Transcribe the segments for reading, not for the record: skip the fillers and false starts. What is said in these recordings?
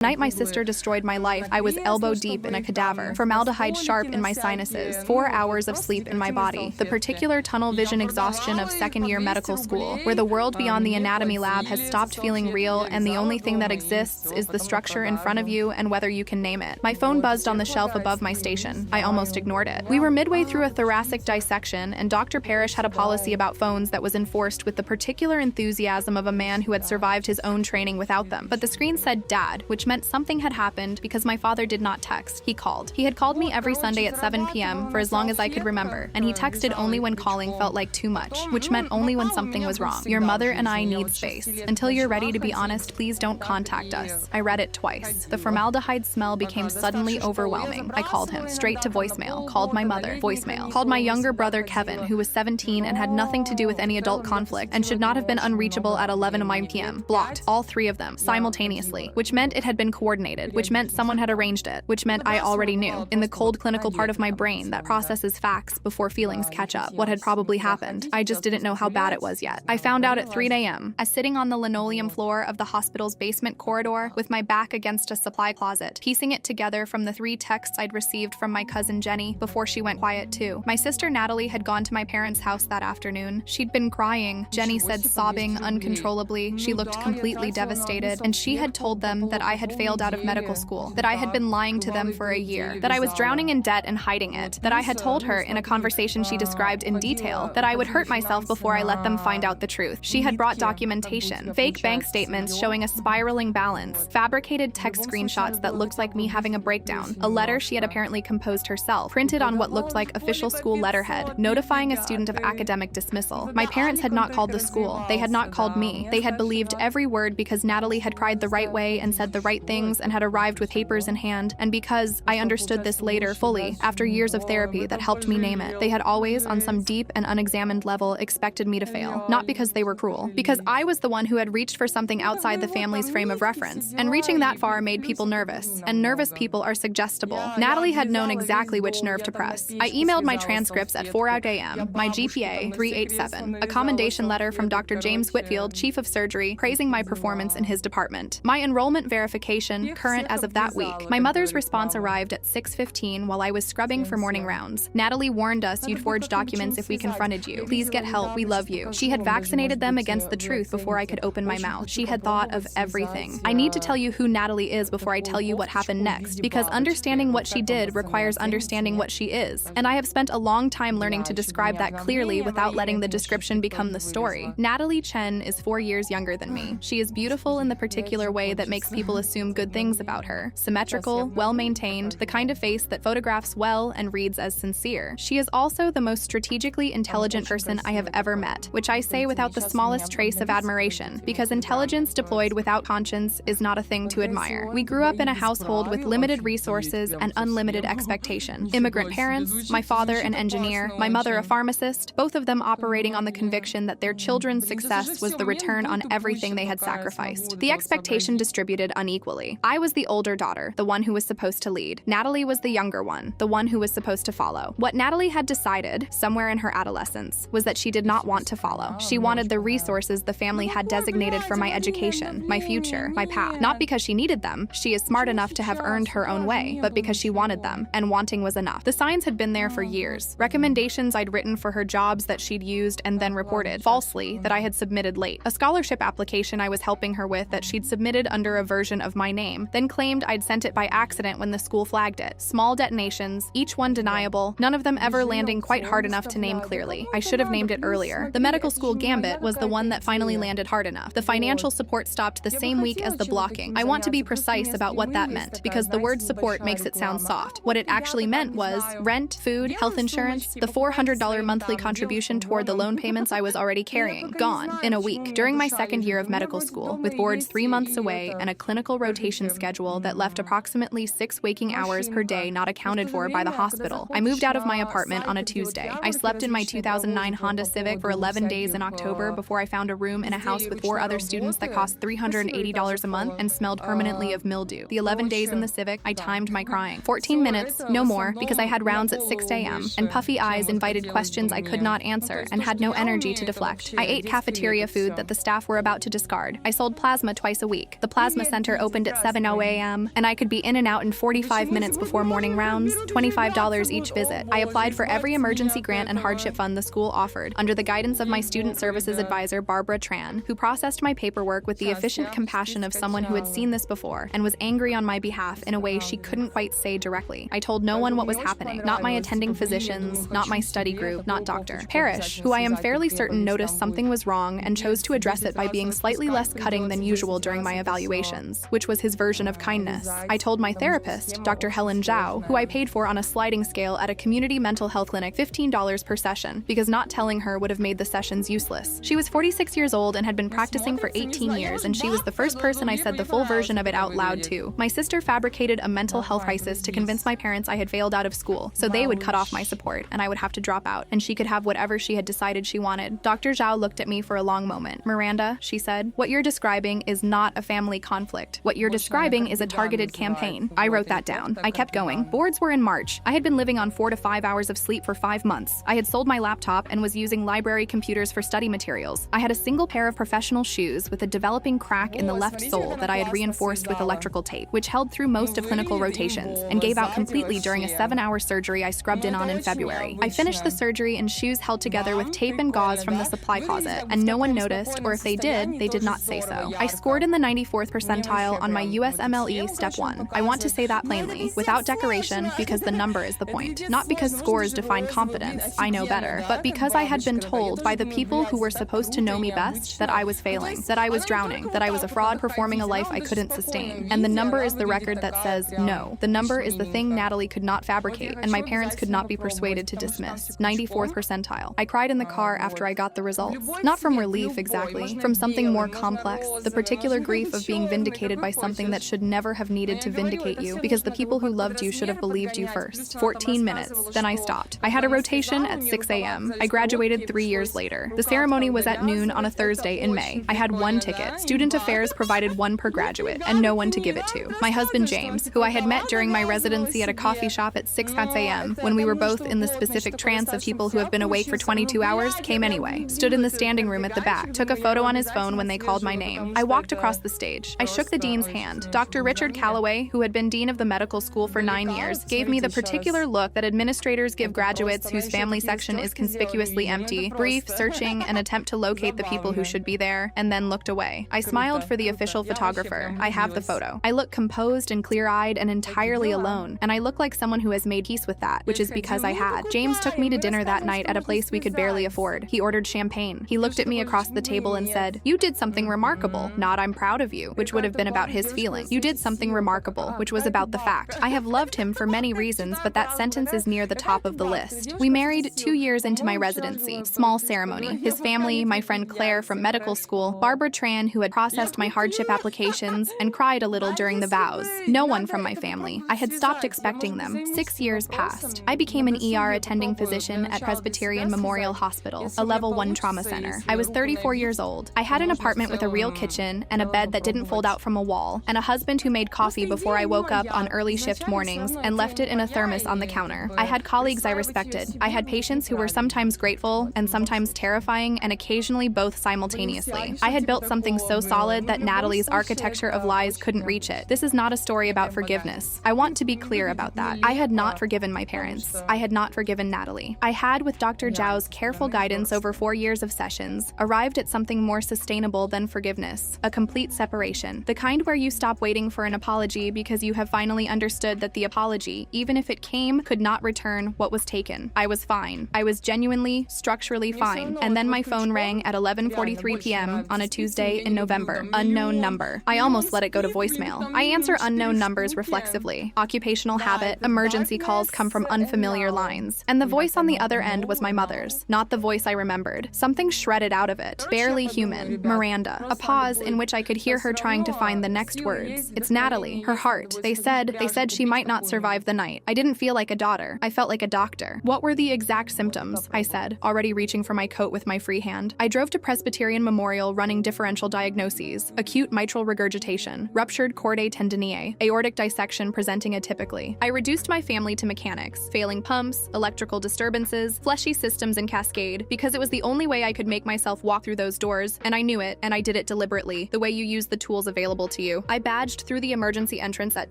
The night my sister destroyed my life, I was elbow deep in a cadaver, formaldehyde sharp in my sinuses, 4 hours of sleep in my body, the particular tunnel vision exhaustion of second-year medical school, where the world beyond the anatomy lab has stopped feeling real and the only thing that exists is the structure in front of you and whether you can name it. My phone buzzed on the shelf above my station. I almost ignored it. We were midway through a thoracic dissection, and Dr. Parrish had a policy about phones that was enforced with the particular enthusiasm of a man who had survived his own training without them. But the screen said Dad, which meant something had happened because my father did not text. He called. He had called me every Sunday at 7 p.m. for as long as I could remember, and he texted only when calling felt like too much, which meant only when something was wrong. Your mother and I need space. Until you're ready to be honest, please don't contact us. I read it twice. The formaldehyde smell became suddenly overwhelming. I called him. Straight to voicemail. Called my mother. Voicemail. Called my younger brother Kevin, who was 17 and had nothing to do with any adult conflict and should not have been unreachable at 11 p.m. Blocked. All three of them. Simultaneously. Which meant it had been coordinated. Which meant someone had arranged it. Which meant I already knew. In the cold clinical part of my brain that processes facts before feelings catch up. What had probably happened. I just didn't know how bad it was yet. I found out at 3 a.m. as sitting on the linoleum floor of the hospital's basement corridor with my back against a supply closet, piecing it together from the 3 texts I'd received from my cousin Jenny before she went quiet too. My sister Natalie had gone to my parents' house that afternoon. She'd been crying. Jenny said sobbing uncontrollably. She looked completely devastated, and she had told them that I had failed out of medical school, that I had been lying to them for a year, that I was drowning in debt and hiding it, that I had told her in a conversation she described in detail that I would hurt myself before I let them find out the truth. She had brought documentation, fake bank statements showing a spiraling balance, fabricated text screenshots that looked like me having a breakdown, a letter she had apparently composed herself, printed on what looked like official school letterhead, notifying a student of academic dismissal. My parents had not called the school. They had not called me. They had believed every word because Natalie had cried the right way and said the right things and had arrived with papers in hand, and because I understood this later fully after years of therapy that helped me name it. They had always, on some deep and unexamined level, expected me to fail. Not because they were cruel, because I was the one who had reached for something outside the family's frame of reference, and reaching that far made people nervous, and nervous people are suggestible. Natalie had known exactly which nerve to press. I emailed my transcripts at 4 a.m., my GPA 387, a commendation letter from Dr. James Whitfield, Chief of Surgery, praising my performance in his department. My enrollment verification, current as of that week. My mother's response arrived at 6:15 while I was scrubbing for morning rounds. Natalie warned us you'd forge documents if we confronted you. Please get help, we love you. She had vaccinated them against the truth before I could open my mouth. She had thought of everything. I need to tell you who Natalie is before I tell you what happened next, because understanding what she did requires understanding what she is. And I have spent a long time learning to describe that clearly without letting the description become the story. Natalie Chen is 4 years younger than me. She is beautiful in the particular way that makes people assume good things about her. Symmetrical, well-maintained, the kind of face that photographs well and reads as sincere. She is also the most strategically intelligent person I have ever met, which I say without the smallest trace of admiration, because intelligence deployed without conscience is not a thing to admire. We grew up in a household with limited resources and unlimited expectation. Immigrant parents, my father an engineer, my mother a pharmacist, both of them operating on the conviction that their children's success was the return on everything they had sacrificed. The expectation distributed unequally. I was the older daughter, the one who was supposed to lead. Natalie was the younger one, the one who was supposed to follow. What Natalie had decided, somewhere in her adolescence, was that she did not want to follow. She wanted the resources the family had designated for my education, my future, my path. Not because she needed them, she is smart enough to have earned her own way, but because she wanted them, and wanting was enough. The signs had been there for years. Recommendations I'd written for her jobs that she'd used and then reported, falsely, that I had submitted late. A scholarship application I was helping her with that she'd submitted under a version of my name, then claimed I'd sent it by accident when the school flagged it. Small detonations, each one deniable, none of them ever landing quite hard enough to name clearly. I should have named it earlier. The medical school gambit was the one that finally landed hard enough. The financial support stopped the same week as the blocking. I want to be precise about what that meant, because the word support makes it sound soft. What it actually meant was rent, food, health insurance, the $400 monthly contribution toward the loan payments I was already carrying, gone in a week. During my second year of medical school, with boards 3 months away and a clinical rotation schedule that left approximately 6 waking hours per day not accounted for by the hospital, I moved out of my apartment on a Tuesday. I slept in my 2009 Honda Civic for 11 days in October before I found a room in a house with 4 other students that cost $380 a month and smelled permanently of mildew. The 11 days in the Civic, I timed my crying. 14 minutes, no more, because I had rounds at 6 a.m., and puffy eyes invited questions I could not answer and had no energy to deflect. I ate cafeteria food that the staff were about to discard. I sold plasma twice a week. The plasma center opened opened at 7:00 a.m., and I could be in and out in 45 minutes before morning rounds, $25 each visit. I applied for every emergency grant and hardship fund the school offered, under the guidance of my student services advisor, Barbara Tran, who processed my paperwork with the efficient compassion of someone who had seen this before and was angry on my behalf in a way she couldn't quite say directly. I told no one what was happening, not my attending physicians, not my study group, not Dr. Parrish, who I am fairly certain noticed something was wrong and chose to address it by being slightly less cutting than usual during my evaluations, which was his version of kindness. I told my therapist, Dr. Helen Zhao, who I paid for on a sliding scale at a community mental health clinic, $15 per session, because not telling her would have made the sessions useless. She was 46 years old and had been practicing for 18 years, and she was the first person I said the full version of it out loud to. My sister fabricated a mental health crisis to convince my parents I had failed out of school, so they would cut off my support, and I would have to drop out, and she could have whatever she had decided she wanted. Dr. Zhao looked at me for a long moment. "Miranda," she said, "what you're describing is not a family conflict. What you're describing is a targeted campaign." I wrote that down. I kept going. Boards were in March. I had been living on 4 to 5 hours of sleep for 5 months. I had sold my laptop and was using library computers for study materials. I had a single pair of professional shoes with a developing crack in the left sole that I had reinforced with electrical tape, which held through most of clinical rotations and gave out completely during a 7-hour surgery I scrubbed in on in February. I finished the surgery in shoes held together with tape and gauze from the supply closet, and no one noticed, or if they did not say so. I scored in the 94th percentile on my USMLE Step 1. I want to say that plainly, without decoration, because the number is the point. Not because scores define competence, I know better, but because I had been told by the people who were supposed to know me best that I was failing, that I was drowning, that I was a fraud performing a life I couldn't sustain. And the number is the record that says no. The number is the thing Natalie could not fabricate, and my parents could not be persuaded to dismiss. 94th percentile. I cried in the car after I got the results. Not from relief exactly, from something more complex, the particular grief of being vindicated by something that should never have needed to vindicate you, because the people who loved you should have believed you first. 14 minutes, then I stopped. I had a rotation at 6 a.m. I graduated 3 years later. The ceremony was at noon on a Thursday in May. I had 1 ticket. Student Affairs provided 1 per graduate, and no one to give it to. My husband James, who I had met during my residency at a coffee shop at 6 a.m., when we were both in the specific trance of people who have been awake for 22 hours, came anyway. Stood in the standing room at the back, took a photo on his phone when they called my name. I walked across the stage. I shook the dean's hand. Dr. Richard Calloway, who had been dean of the medical school for 9 years, gave me the particular look that administrators give graduates whose family section is conspicuously empty, brief, searching, an attempt to locate the people who should be there, and then looked away. I smiled for the official photographer. I have the photo. I look composed and clear-eyed and entirely alone, and I look like someone who has made peace with that, which is because I had. James took me to dinner that night at a place we could barely afford. He ordered champagne. He looked at me across the table and said, "You did something remarkable, not I'm proud of you," which would have been about his feeling. "You did something remarkable," which was about the fact. I have loved him for many reasons, but that sentence is near the top of the list. We married 2 years into my residency. Small ceremony. His family, my friend Claire from medical school, Barbara Tran, who had processed my hardship applications, and cried a little during the vows. No one from my family. I had stopped expecting them. 6 years passed. I became an ER attending physician at Presbyterian Memorial Hospital, a level 1 trauma center. I was 34 years old. I had an apartment with a real kitchen and a bed that didn't fold out from a wall, and a husband who made coffee before I woke up on early shift mornings and left it in a thermos on the counter. I had colleagues I respected. I had patients who were sometimes grateful and sometimes terrifying, and occasionally both simultaneously. I had built something so solid that Natalie's architecture of lies couldn't reach it. This is not a story about forgiveness. I want to be clear about that. I had not forgiven my parents. I had not forgiven Natalie. I had, with Dr. Zhao's careful guidance over 4 years of sessions, arrived at something more sustainable than forgiveness, a complete separation. The kind where you stop waiting for an apology because you have finally understood that the apology, even if it came, could not return what was taken. I was fine. I was genuinely, structurally fine. And then my phone rang at 11:43 p.m. on a Tuesday in November. Unknown number. I almost let it go to voicemail. I answer unknown numbers reflexively. Occupational habit, emergency calls come from unfamiliar lines. And the voice on the other end was my mother's, not the voice I remembered. Something shredded out of it. Barely human. Miranda. A pause in which I could hear her trying to find the next words. "It's Natalie. Her heart. They said she might not survive the night." I didn't feel like a daughter. I felt like a doctor. "What were the exact symptoms?" I said, already reaching for my coat with my free hand. I drove to Presbyterian Memorial running differential diagnoses: acute mitral regurgitation, ruptured chordae tendineae, aortic dissection presenting atypically. I reduced my family to mechanics, failing pumps, electrical disturbances, fleshy systems in cascade, because it was the only way I could make myself walk through those doors, and I knew it, and I did it deliberately, the way you use the tools available to to you. I badged through the emergency entrance at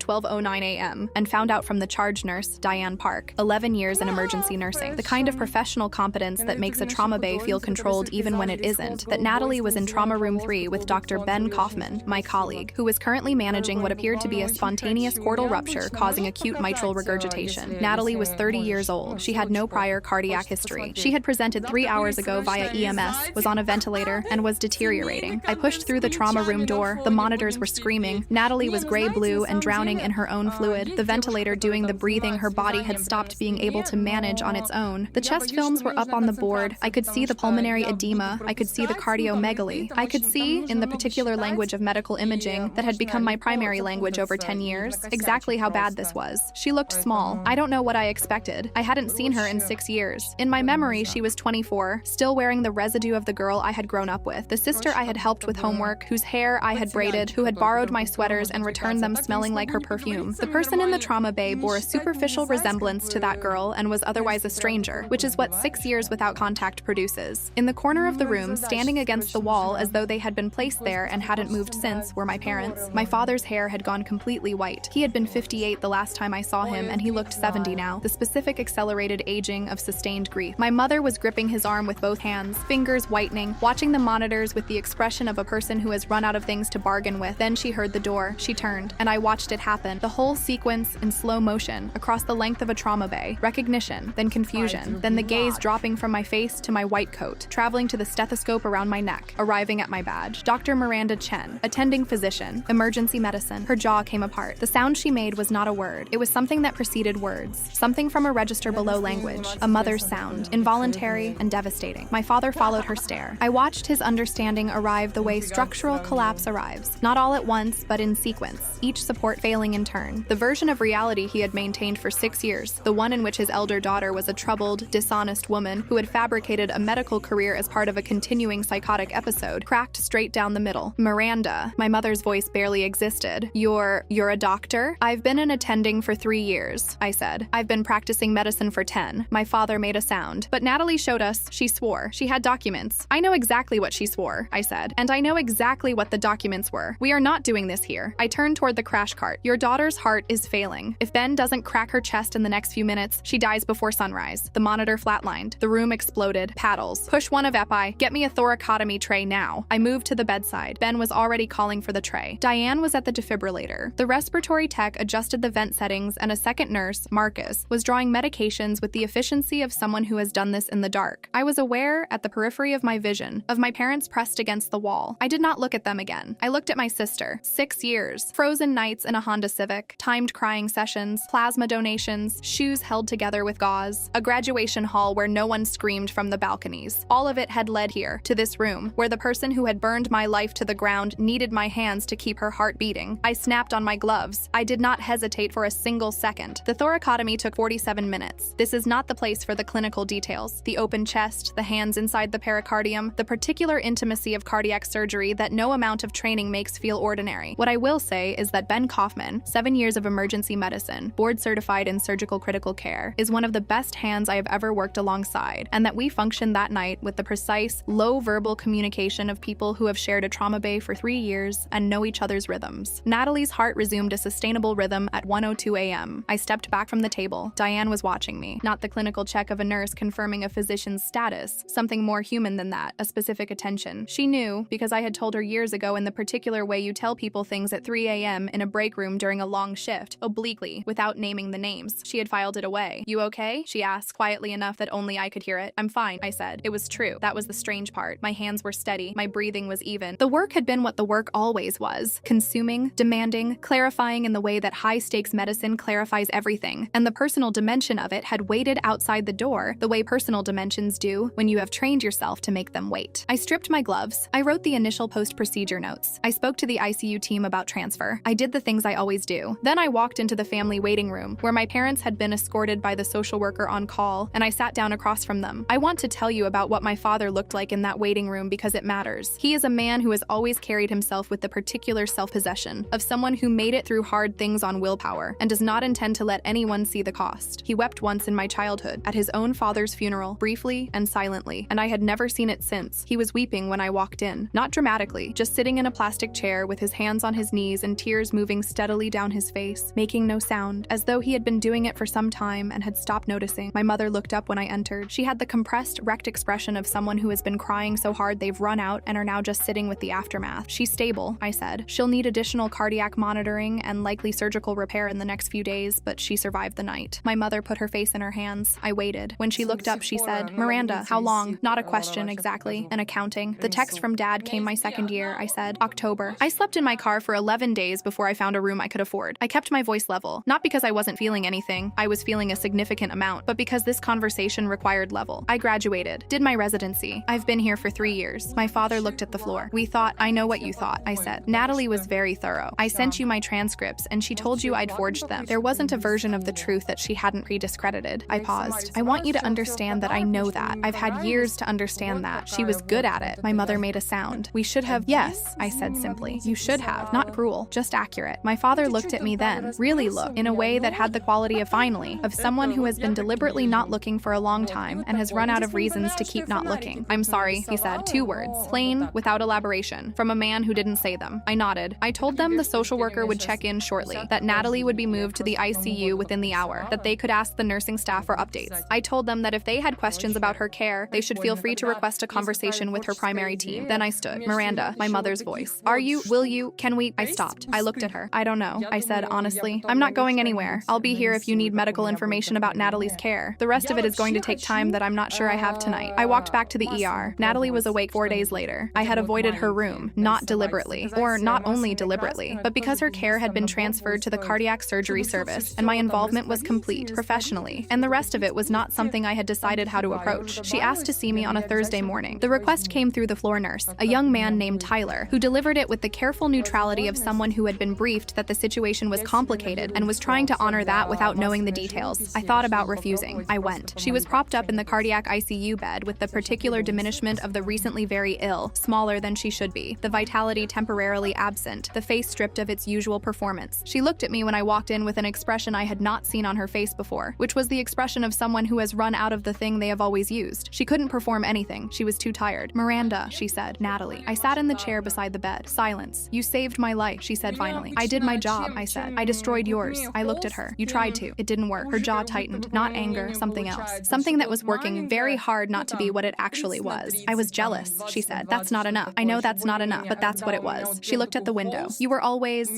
12:09 a.m. and found out from the charge nurse, Diane Park, 11 years in emergency nursing, the kind of professional competence that makes a trauma bay feel controlled even when it isn't, that Natalie was in trauma room 3 with Dr. Ben Kaufman, my colleague, who was currently managing what appeared to be a spontaneous chordal rupture causing acute mitral regurgitation. Natalie was 30 years old. She had no prior cardiac history. She had presented 3 hours ago via EMS, was on a ventilator, and was deteriorating. I pushed through the trauma room door. The monitors were screaming. Natalie was gray-blue and drowning in her own fluid. The ventilator doing the breathing her body had stopped being able to manage on its own. The chest films were up on the board. I could see the pulmonary edema. I could see the cardiomegaly. I could see, in the particular language of medical imaging that had become my primary language over 10 years, exactly how bad this was. She looked small. I don't know what I expected. I hadn't seen her in 6 years. In my memory, she was 24, still wearing the residue of the girl I had grown up with, the sister I had helped with homework, whose hair I had braided, who had borrowed my sweaters and returned them smelling like her perfume. The person in the trauma bay bore a superficial resemblance to that girl and was otherwise a stranger, which is what 6 years without contact produces. In the corner of the room, standing against the wall as though they had been placed there and hadn't moved since, were my parents. My father's hair had gone completely white. He had been 58 the last time I saw him, and he looked 70 now, the specific accelerated aging of sustained grief. My mother was gripping his arm with both hands, fingers whitening, watching the monitors with the expression of a person who has run out of things to bargain with. Then she heard the door. She turned, and I watched it happen. The whole sequence in slow motion, across the length of a trauma bay. Recognition, then confusion, then the gaze dropping from my face to my white coat, traveling to the stethoscope around my neck, arriving at my badge. Dr. Miranda Chen, attending physician, emergency medicine. Her jaw came apart. The sound she made was not a word. It was something that preceded words, something from a register below language, a mother's sound, involuntary and devastating. My father followed her stare. I watched his understanding arrive the way structural collapse arrives, not all at once, but in sequence, each support failing in turn. The version of reality he had maintained for 6 years, the one in which his elder daughter was a troubled, dishonest woman who had fabricated a medical career as part of a continuing psychotic episode, cracked straight down the middle. Miranda, my mother's voice barely existed. You're a doctor? I've been an attending for 3 years, I said. I've been practicing medicine for 10. My father made a sound. But Natalie showed us. She swore. She had documents. I know exactly what she swore, I said. And I know exactly what the documents were. We are not doing this here. I turned toward the crash cart. Your daughter's heart is failing. If Ben doesn't crack her chest in the next few minutes, she dies before sunrise. The monitor flatlined. The room exploded. Paddles. Push 1 of epi. Get me a thoracotomy tray now. I moved to the bedside. Ben was already calling for the tray. Diane was at the defibrillator. The respiratory tech adjusted the vent settings, and a second nurse, Marcus, was drawing medications with the efficiency of someone who has done this in the dark. I was aware, at the periphery of my vision, of my parents pressed against the wall. I did not look at them again. I looked at my sister. 6 years. Frozen nights in a Honda Civic, timed crying sessions, plasma donations, shoes held together with gauze, a graduation hall where no one screamed from the balconies. All of it had led here, to this room, where the person who had burned my life to the ground needed my hands to keep her heart beating. I snapped on my gloves. I did not hesitate for a single second. The thoracotomy took 47 minutes. This is not the place for the clinical details. The open chest, the hands inside the pericardium, the particular intimacy of cardiac surgery that no amount of training makes feel ordinary. What I will say is that Ben Kaufman, 7 years of emergency medicine, board certified in surgical critical care, is one of the best hands I have ever worked alongside, and that we functioned that night with the precise, low verbal communication of people who have shared a trauma bay for 3 years and know each other's rhythms. Natalie's heart resumed a sustainable rhythm at 1:02 a.m. I stepped back from the table. Diane was watching me, not the clinical check of a nurse confirming a physician's status, something more human than that, a specific attention. She knew, because I had told her years ago in the particular way you tell people things at 3 a.m. in a break room during a long shift, obliquely, without naming the names. She had filed it away. You okay? She asked, quietly enough that only I could hear it. I'm fine, I said. It was true. That was the strange part. My hands were steady. My breathing was even. The work had been what the work always was. Consuming, demanding, clarifying in the way that high-stakes medicine clarifies everything. And the personal dimension of it had waited outside the door, the way personal dimensions do when you have trained yourself to make them wait. I stripped my gloves. I wrote the initial post-procedure notes. I spoke to the ICU team about transfer. I did the things I always do. Then I walked into the family waiting room, where my parents had been escorted by the social worker on call, and I sat down across from them. I want to tell you about what my father looked like in that waiting room because it matters. He is a man who has always carried himself with the particular self-possession of someone who made it through hard things on willpower and does not intend to let anyone see the cost. He wept once in my childhood, at his own father's funeral, briefly and silently, and I had never seen it since. He was weeping when I walked in, not dramatically, just sitting in a plastic chair with with his hands on his knees and tears moving steadily down his face, making no sound, as though he had been doing it for some time and had stopped noticing. My mother looked up when I entered. She had the compressed, wrecked expression of someone who has been crying so hard they've run out and are now just sitting with the aftermath. She's stable, I said. She'll need additional cardiac monitoring and likely surgical repair in the next few days, but she survived the night. My mother put her face in her hands. I waited. When she looked up, she said, "Miranda, how long?" Not a question exactly. An accounting. The text from Dad came my second year. I said, "October." I slept in my car for 11 days before I found a room I could afford. I kept my voice level, not because I wasn't feeling anything. I was feeling a significant amount, but because this conversation required level. I graduated, did my residency. I've been here for 3 years. My father looked at the floor. "We thought, I know what you thought," I said. "Natalie was very thorough. I sent you my transcripts, and she told you I'd forged them. There wasn't a version of the truth that she hadn't pre-discredited." I paused. "I want you to understand that I know that. I've had years to understand that. She was good at it." My mother made a sound. "We should have." "Yes," I said simply. "You should have. Not cruel, just accurate." My father looked at me then, really looked, in a way that had the quality of finally, of someone who has been deliberately not looking for a long time and has run out of reasons to keep not looking. "I'm sorry," he said. 2 words, plain, without elaboration, from a man who didn't say them. I nodded. I told them the social worker would check in shortly, that Natalie would be moved to the ICU within the hour, that they could ask the nursing staff for updates. I told them that if they had questions about her care, they should feel free to request a conversation with her primary team. Then I stood. "Miranda," my mother's voice. "Are you, will you, can we?" I stopped. I looked at her. "I don't know," I said honestly. "I'm not going anywhere. I'll be here if you need medical information about Natalie's care. The rest of it is going to take time that I'm not sure I have tonight." I walked back to the ER. Natalie was awake 4 days later. I had avoided her room, not deliberately, or not only deliberately, but because her care had been transferred to the cardiac surgery service, and my involvement was complete, professionally, and the rest of it was not something I had decided how to approach. She asked to see me on a Thursday morning. The request came through the floor nurse, a young man named Tyler, who delivered it with the careful neutrality of someone who had been briefed that the situation was complicated and was trying to honor that without knowing the details. I thought about refusing. I went. She was propped up in the cardiac ICU bed with the particular diminishment of the recently very ill, smaller than she should be, the vitality temporarily absent, the face stripped of its usual performance. She looked at me when I walked in with an expression I had not seen on her face before, which was the expression of someone who has run out of the thing they have always used. She couldn't perform anything. She was too tired. "Miranda," she said. "Natalie." I sat in the chair beside the bed. Silence. "You saved my life," she said finally. "I did my job," I said. "I destroyed yours." I looked at her. "You tried to. It didn't work." Her jaw tightened. Not anger, something else. Something that was working very hard not to be what it actually was. "I was jealous," she said. "That's not enough. I know that's not enough, but that's what it was." She looked at the window. You were always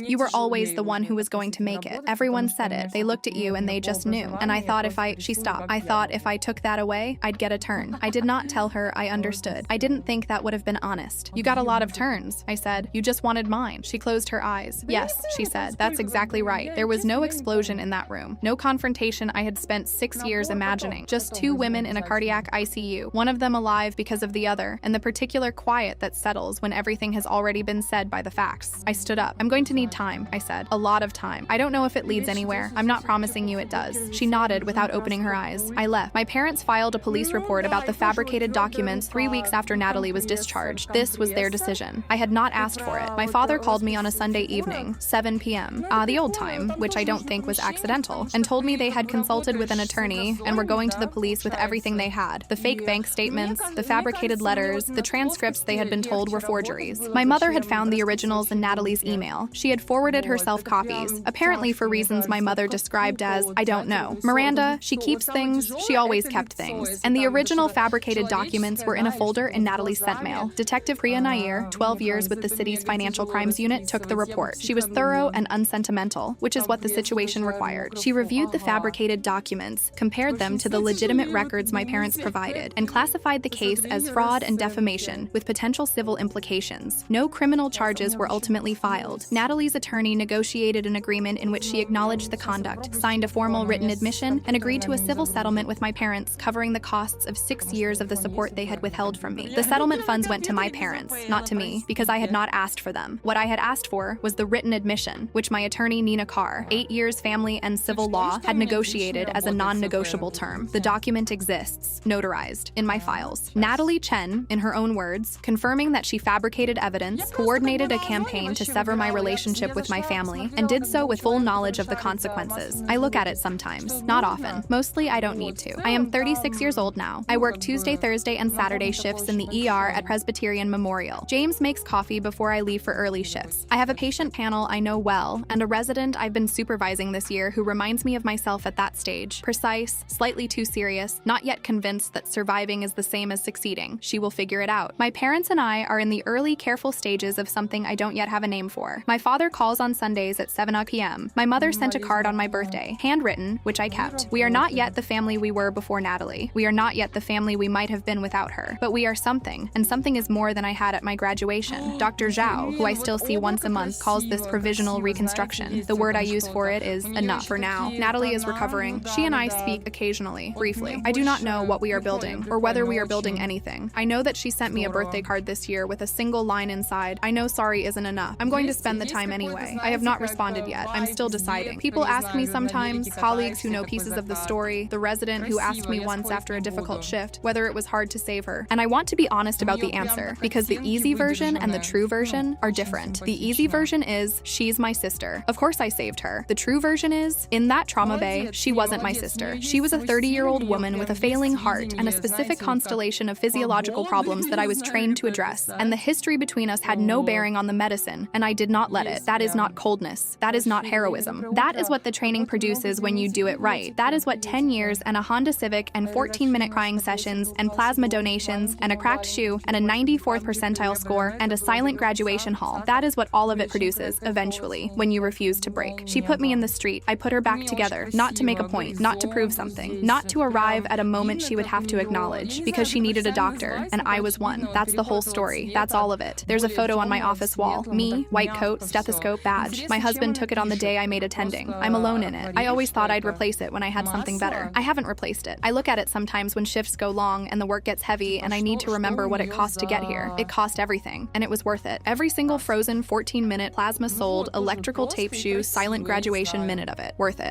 the one who was going to make it. Everyone said it. They looked at you and they just knew. And I thought she stopped. "I thought if I took that away, I'd get a turn." I did not tell her I understood. I didn't think that would have been honest. "You got a lot of turns," I said. "You just wanted mine." She closed her eyes. "Yes," she said. "That's exactly right. There was no explosion in that room. No confrontation I had spent 6 years imagining. Just 2 women in a cardiac ICU, one of them alive because of the other, and the particular quiet that settles when everything has already been said by the facts." I stood up. "I'm going to need time," I said. "A lot of time. I don't know if it leads anywhere. I'm not promising you it does." She nodded without opening her eyes. I left. My parents filed a police report about the fabricated documents 3 weeks after Natalie was discharged. This was their decision. I had not asked for it. My father called me on a Sunday evening, 7 p.m., the old time, which I don't think was accidental, and told me they had consulted with an attorney and were going to the police with everything they had. The fake bank statements, the fabricated letters, the transcripts they had been told were forgeries. My mother had found the originals in Natalie's email. She had forwarded herself copies, apparently for reasons my mother described as, I don't know. Miranda, she keeps things, she always kept things. And the original fabricated documents were in a folder in Natalie's sent mail. Detective Priya Nair, 12 years with the city's financial crimes unit, took the report. She was thorough and unsentimental, which is what the situation required. She reviewed the fabricated documents, compared them to the legitimate records my parents provided, and classified the case as fraud and defamation, with potential civil implications. No criminal charges were ultimately filed. Natalie's attorney negotiated an agreement in which she acknowledged the conduct, signed a formal written admission, and agreed to a civil settlement with my parents covering the costs of 6 years of the support they had withheld from me. The settlement funds went to my parents, not to me, because I had not asked for them. What I had asked for was the written admission, which my attorney Nina Carr, 8 years family and civil law, had negotiated as a non-negotiable term. The document exists, notarized, in my files. Natalie Chen, in her own words, confirming that she fabricated evidence, coordinated a campaign to sever my relationship with my family, and did so with full knowledge of the consequences. I look at it sometimes, not often. Mostly I don't need to. I am 36 years old now. I work Tuesday, Thursday, and Saturday shifts in the ER at Presbyterian Memorial. James makes coffee before I leave for early shifts. I have a patient panel I know well, and a resident I've been supervising this year who reminds me of myself at that stage. Precise, slightly too serious, not yet convinced that surviving is the same as succeeding. She will figure it out. My parents and I are in the early, careful stages of something I don't yet have a name for. My father calls on Sundays at 7 p.m. My mother sent a card on my birthday, handwritten, which I kept. We are not yet the family we were before Natalie. We are not yet the family we might have been without her. But we are something, and something is more than I had at my graduation. Dr. Zhao, who I still see once a month, calls this provisional reconstruction. The word I use for it is enough for now. Natalie is recovering. She and I speak occasionally, briefly. I do not know what we are building, or whether we are building anything. I know that she sent me a birthday card this year with a single line inside, "I know sorry isn't enough. I'm going to spend the time anyway." I have not responded yet. I'm still deciding. People ask me sometimes, colleagues who know pieces of the story, the resident who asked me once after a difficult shift, whether it was hard to save her. And I want to be honest about the answer, because the easy version and the true version are different. The easy version is, she's my sister. Of course I saved her. The true version is, in that trauma bay, she wasn't my sister. She was a 30-year-old woman with a failing heart and a specific constellation of physiological problems that I was trained to address, and the history between us had no bearing on the medicine, and I did not let it. That is not coldness. That is not heroism. That is what the training produces when you do it right. That is what 10 years and a Honda Civic and 14-minute crying sessions and plasma donations and a cracked shoe and a 94th percentile score and a silent graduation hall. That is what all of it produces, eventually, when you refuse to break. She put me in the street. I put her back together, not to make a point, not to prove something, not to arrive at a moment she would have to acknowledge, because she needed a doctor, and I was one. That's the whole story. That's all of it. There's a photo on my office wall. Me, white coat, stethoscope, badge. My husband took it on the day I made attending. I'm alone in it. I always thought I'd replace it when I had something better. I haven't replaced it. I look at it sometimes when shifts go long and the work gets heavy and I need to remember what it cost to get here. It cost everything, and it was worth it. Every single frozen 14-minute plasma sold electrical tape shoe silent graduation minute of it. Worth it.